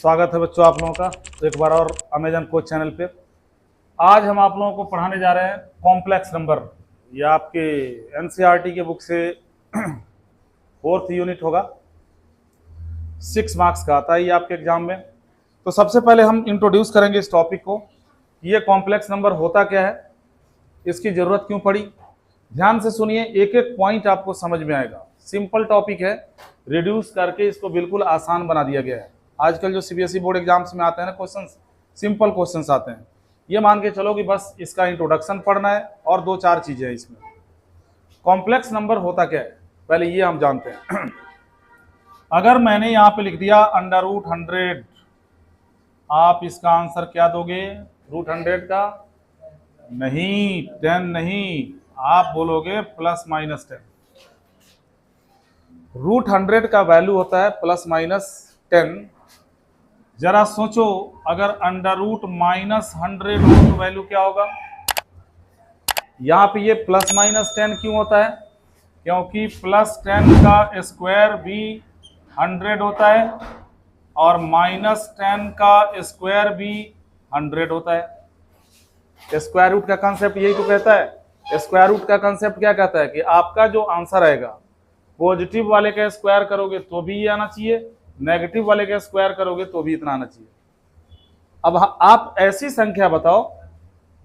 स्वागत है बच्चों आप लोगों का एक बार और अमेजन कोच चैनल पे। आज हम आप लोगों को पढ़ाने जा रहे हैं कॉम्प्लेक्स नंबर। ये आपके एनसीईआरटी के बुक से 4th यूनिट होगा, 6 मार्क्स का आता है ये आपके एग्जाम में। तो सबसे पहले हम इंट्रोड्यूस करेंगे इस टॉपिक को, ये कॉम्प्लेक्स नंबर होता क्या है, इसकी ज़रूरत क्यों पड़ी। ध्यान से सुनिए, एक एक पॉइंट आपको समझ में आएगा। सिंपल टॉपिक है, रिड्यूस करके इसको बिल्कुल आसान बना दिया गया है। आजकल जो सीबीएसई बोर्ड एग्जाम्स में आते हैं ना क्वेश्चंस, सिंपल क्वेश्चंस आते हैं। ये मान के चलो कि बस इसका इंट्रोडक्शन पढ़ना है और 2-4 चीज़ें हैं इसमें। कॉम्प्लेक्स नंबर होता क्या है पहले ये हम जानते हैं। अगर मैंने यहाँ पे लिख दिया √100, आप इसका आंसर क्या दोगे? √100 का नहीं, 10 नहीं, आप बोलोगे ±10। √100 का वैल्यू होता है ±10। जरा सोचो, अगर √-100 हो तो वैल्यू क्या होगा? यहाँ पे ये ±10 क्यों होता है? क्योंकि +10 का स्क्वायर भी 100 होता है और -10 का स्क्वायर भी 100 होता है। स्क्वायर रूट का कंसेप्ट यही तो कहता है। स्क्वायर रूट का कंसेप्ट क्या कहता है कि आपका जो आंसर आएगा, पॉजिटिव वाले का स्क्वायर करोगे तो भी ये आना चाहिए, नेगेटिव वाले का स्क्वायर करोगे तो भी इतना आना चाहिए। अब आप ऐसी संख्या बताओ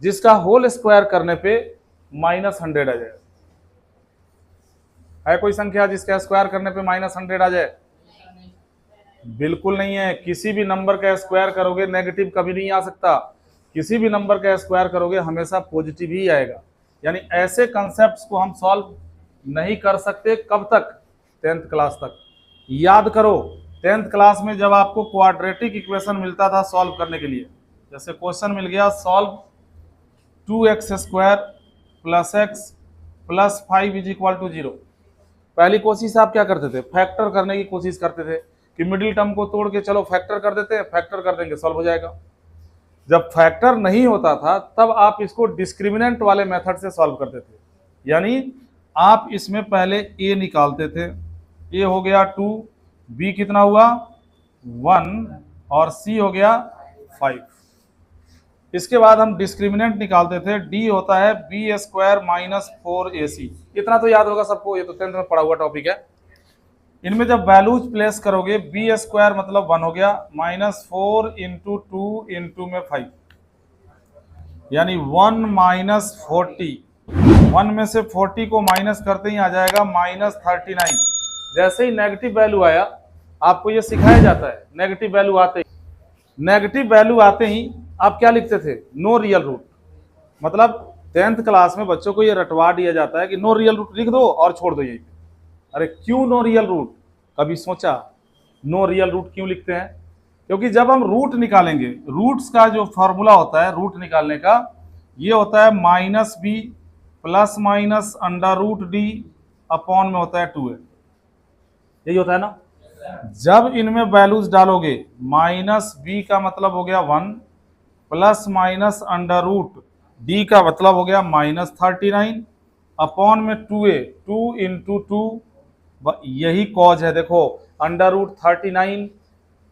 जिसका होल स्क्वायर करने पे -100 आ जाए। है कोई संख्या जिसका स्क्वायर करने पे -100 आ जाए? बिल्कुल नहीं है। किसी भी नंबर का स्क्वायर करोगे नेगेटिव कभी नहीं आ सकता, किसी भी नंबर का स्क्वायर करोगे हमेशा पॉजिटिव ही आएगा। यानी ऐसे कंसेप्ट्स को हम सॉल्व नहीं कर सकते। कब तक? 10th क्लास तक। याद करो, 10th क्लास में जब आपको क्वाड्रेटिक इक्वेशन मिलता था सॉल्व करने के लिए, जैसे क्वेश्चन मिल गया सॉल्व 2x² + x + 5 = 0, पहली कोशिश आप क्या करते थे? फैक्टर करने की कोशिश करते थे कि मिडिल टर्म को तोड़ के चलो फैक्टर कर देते हैं, फैक्टर कर देंगे सॉल्व हो जाएगा। जब फैक्टर नहीं होता था तब आप इसको डिस्क्रिमिनेंट वाले मेथड से सॉल्व करते थे। यानी आप इसमें पहले a निकालते थे, a हो गया 2, b कितना हुआ 1 और c हो गया 5। इसके बाद हम डिस्क्रिमिनेंट निकालते थे, d होता है b² - 4ac। इतना तो याद होगा सबको, ये तो 10th में पढ़ा हुआ टॉपिक है। इनमें जब वैल्यूज प्लेस करोगे, b² मतलब 1 हो गया, -4 × 2 × में 5, यानी 1 - 40। 1 में से 40 को माइनस करते ही आ जाएगा -39। जैसे ही नेगेटिव वैल्यू आया, आपको ये सिखाया जाता है, नेगेटिव वैल्यू आते ही आप क्या लिखते थे? No real root. मतलब 10th क्लास में बच्चों को ये रटवा दिया जाता है कि नो रियल रूट लिख दो और छोड़ दो यहीं पे। अरे क्यों नो रियल रूट? कभी सोचा नो रियल रूट क्यों लिखते हैं? क्योंकि जब हम रूट निकालेंगे, रूट्स का जो फॉर्मूला होता है रूट निकालने का, ये होता है -b ± √d अपॉन में होता है 2a। यही होता है ना। जब इनमें वैल्यूज डालोगे, -b का मतलब हो गया 1 ± √d का मतलब हो गया -39 अपॉन में 2a, 2 × 2। यही कॉज है। देखो √39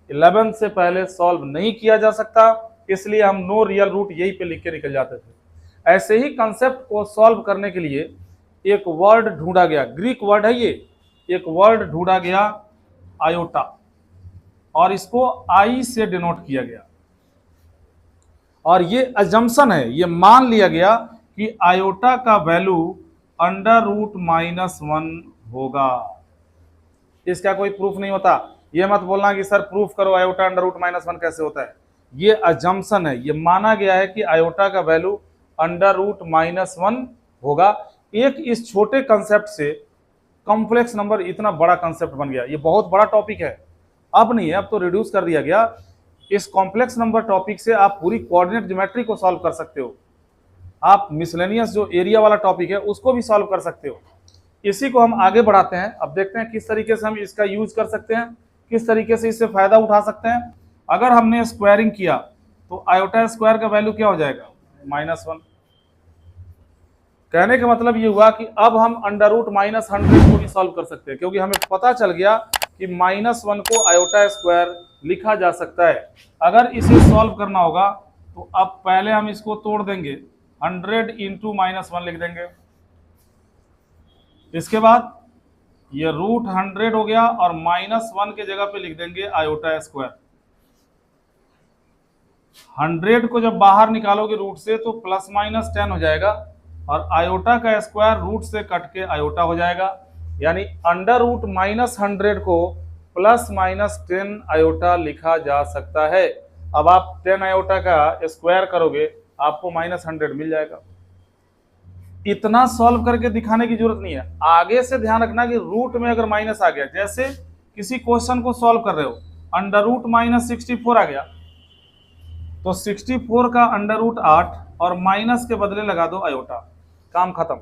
11 से पहले सॉल्व नहीं किया जा सकता, इसलिए हम नो रियल रूट यही पे लिख के निकल जाते थे। ऐसे ही कंसेप्ट को सॉल्व करने के लिए एक वर्ड ढूंढा गया, ग्रीक वर्ड है ये। एक वर्ड ढूंढा गया आयोटा, और इसको आई से डिनोट किया गया। और ये अजम्पशन है, ये मान लिया गया कि आयोटा का वैल्यू √-1 होगा। इसका कोई प्रूफ नहीं होता। ये मत बोलना कि सर प्रूफ करो आयोटा √-1 कैसे होता है। ये अजम्पशन है, ये माना गया है कि आयोटा का वैल्यू √-1 होगा। एक इस छोटे कंसेप्ट से कॉम्प्लेक्स नंबर इतना बड़ा कंसेप्ट बन गया। ये बहुत बड़ा टॉपिक है। अब नहीं है, अब तो रिड्यूस कर दिया गया। इस कॉम्प्लेक्स नंबर टॉपिक से आप पूरी कोऑर्डिनेट ज्योमेट्री को सॉल्व कर सकते हो। आप मिसलेनियस जो एरिया वाला टॉपिक है उसको भी सॉल्व कर सकते हो। इसी को हम आगे बढ़ाते हैं। अब देखते हैं किस तरीके से हम इसका यूज कर सकते हैं, किस तरीके से इससे फायदा उठा सकते हैं। अगर हमने स्क्वायरिंग किया तो आयोटा स्क्वायर का वैल्यू क्या हो जाएगा? -1। कहने का मतलब ये हुआ कि अब हम √-100 को भी सॉल्व कर सकते हैं, क्योंकि हमें पता चल गया कि -1 को आयोटा स्क्वायर लिखा जा सकता है। अगर इसे सॉल्व करना होगा तो अब पहले हम इसको तोड़ देंगे, 100 इंटू -1 लिख देंगे। इसके बाद ये √100 हो गया और -1 के जगह पे लिख देंगे आयोटा स्क्वायर। 100 को जब बाहर निकालोगे रूट से तो ±10 हो जाएगा और आयोटा का स्क्वायर रूट से कट के आयोटा हो जाएगा, यानी √-100 को ±10 आयोटा लिखा जा सकता है। अब आप 10 आयोटा का स्क्वायर करोगे आपको -100 मिल जाएगा। इतना सॉल्व करके दिखाने की जरूरत नहीं है, आगे से ध्यान रखना कि रूट में अगर माइनस आ गया, जैसे किसी क्वेश्चन को सॉल्व कर रहे हो, √-64 आ गया तो 64 का √8 और माइनस के बदले लगा दो आयोटा, काम खत्म।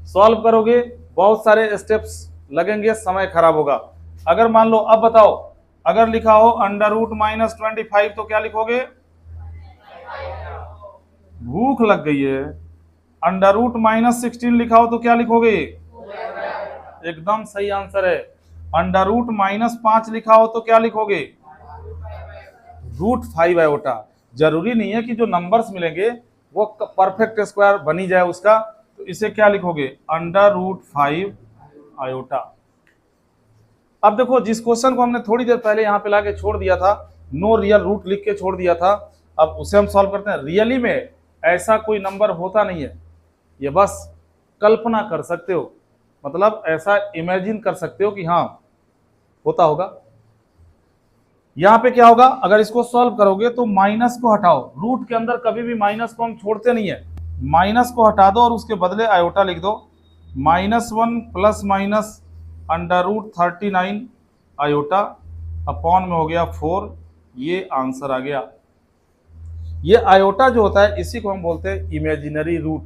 सॉल्व करोगे बहुत सारे स्टेप्स लगेंगे, समय खराब होगा। अगर मान लो, अब बताओ, अगर लिखा हो √-25 तो क्या लिखोगे? भूख लग गई है। √-16 लिखा हो तो क्या लिखोगे? एकदम सही आंसर है। √-5 लिखा हो तो क्या लिखोगे? √5 आयोटा। जरूरी नहीं है कि जो नंबर्स मिलेंगे वो परफेक्ट स्क्वायर बनी जाए उसका, तो इसे क्या लिखोगे? √5 आयोटा। अब देखो, जिस क्वेश्चन को हमने थोड़ी देर पहले यहाँ पे लाके छोड़ दिया था, नो रियल रूट लिख के छोड़ दिया था, अब उसे हम सॉल्व करते हैं। रियली में ऐसा कोई नंबर होता नहीं है, ये बस कल्पना कर सकते हो, मतलब ऐसा इमेजिन कर सकते हो कि हाँ होता होगा। यहाँ पे क्या होगा, अगर इसको सॉल्व करोगे तो माइनस को हटाओ, रूट के अंदर कभी भी माइनस को हम छोड़ते नहीं है, माइनस को हटा दो और उसके बदले आयोटा लिख दो। -1 ± √39 आयोटा अपॉन में हो गया 4, ये आंसर आ गया। ये आयोटा जो होता है इसी को हम बोलते हैं इमेजिनरी रूट,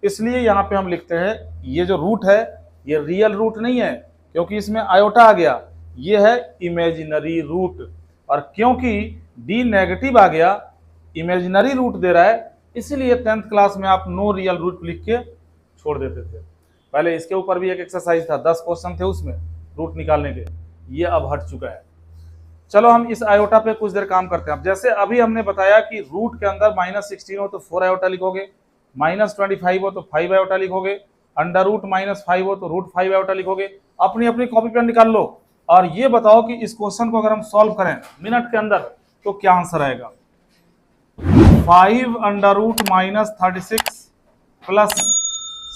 इसलिए यहाँ पे हम लिखते हैं ये जो रूट है ये रियल रूट नहीं है क्योंकि इसमें आयोटा आ गया, ये है इमेजिनरी रूट। और क्योंकि डी नेगेटिव आ गया, इमेजिनरी रूट दे रहा है, इसीलिए 10th क्लास में आप नो रियल रूट लिख के छोड़ देते थे। पहले इसके ऊपर भी एक एक्सरसाइज था, 10 क्वेश्चन थे उसमें रूट निकालने के, ये अब हट चुका है। चलो हम इस आयोटा पे कुछ देर काम करते हैं। अब जैसे अभी हमने बताया कि रूट के अंदर -16 हो तो 4 आयोटा लिखोगे, -25 हो तो 5 आयोटा लिखोगे, √-5 हो तो √5 आयोटा लिखोगे। अपनी अपनी कॉपी पेन निकाल लो और ये बताओ कि इस क्वेश्चन को अगर हम सॉल्व करें मिनट के अंदर तो क्या आंसर आएगा? 5 √-36 प्लस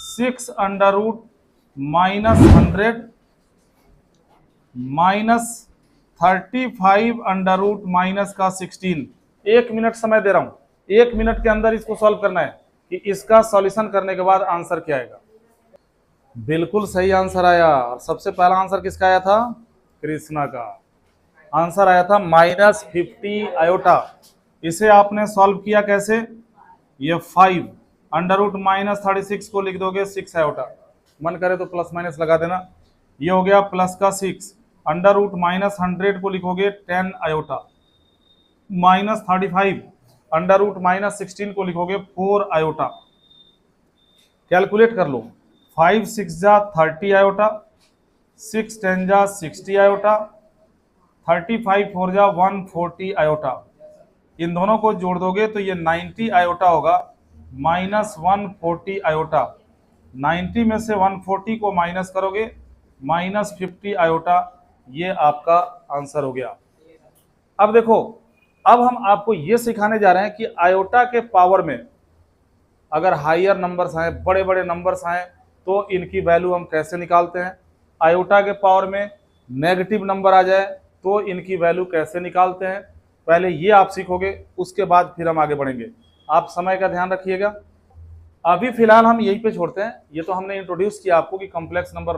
6 √-100 माइनस 35 √-16। 1 मिनट समय दे रहा हूं, 1 मिनट के अंदर इसको सॉल्व करना है कि इसका सॉल्यूशन करने के बाद आंसर क्या आएगा। बिल्कुल सही आंसर आया। और सबसे पहला आंसर किसका आया था? कृष्णा का आंसर आया था -50 आयोटा। इसे आपने सॉल्व किया कैसे? ये 5 √-36 को लिख दोगे 6 आयोटा, मन करे तो प्लस माइनस लगा देना, ये हो गया प्लस का 6, √-100 को लिखोगे 10 आयोटा, -35 √-16 को लिखोगे 4 आयोटा। कैलकुलेट कर लो, 5 6 जा 30 आयोटा, 6 10 जा 60 आयोटा, 35 4 जा 140 आयोटा। इन दोनों को जोड़ दोगे तो ये 90 आयोटा होगा, -140 आयोटा। 90 में से 140 को माइनस करोगे, -50 आयोटा। ये आपका आंसर हो गया। अब देखो, अब हम आपको ये सिखाने जा रहे हैं कि आयोटा के पावर में अगर हायर नंबर्स आए, बड़े बड़े नंबर्स आए, तो इनकी वैल्यू हम कैसे निकालते हैं। आयोटा के पावर में नेगेटिव नंबर आ जाए तो इनकी वैल्यू कैसे निकालते हैं, पहले ये आप सीखोगे, उसके बाद फिर हम आगे बढ़ेंगे। आप समय का ध्यान रखिएगा। अभी फिलहाल हम यहीं पे छोड़ते हैं। ये तो हमने इंट्रोड्यूस किया आपको कि कॉम्प्लेक्स नंबर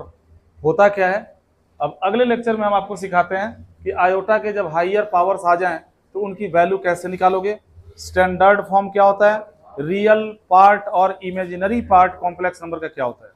होता क्या है। अब अगले लेक्चर में हम आपको सिखाते हैं कि आयोटा के जब हायर पावर्स आ जाएं तो उनकी वैल्यू कैसे निकालोगे, स्टैंडर्ड फॉर्म क्या होता है, रियल पार्ट और इमेजिनरी पार्ट कॉम्प्लेक्स नंबर का क्या होता है।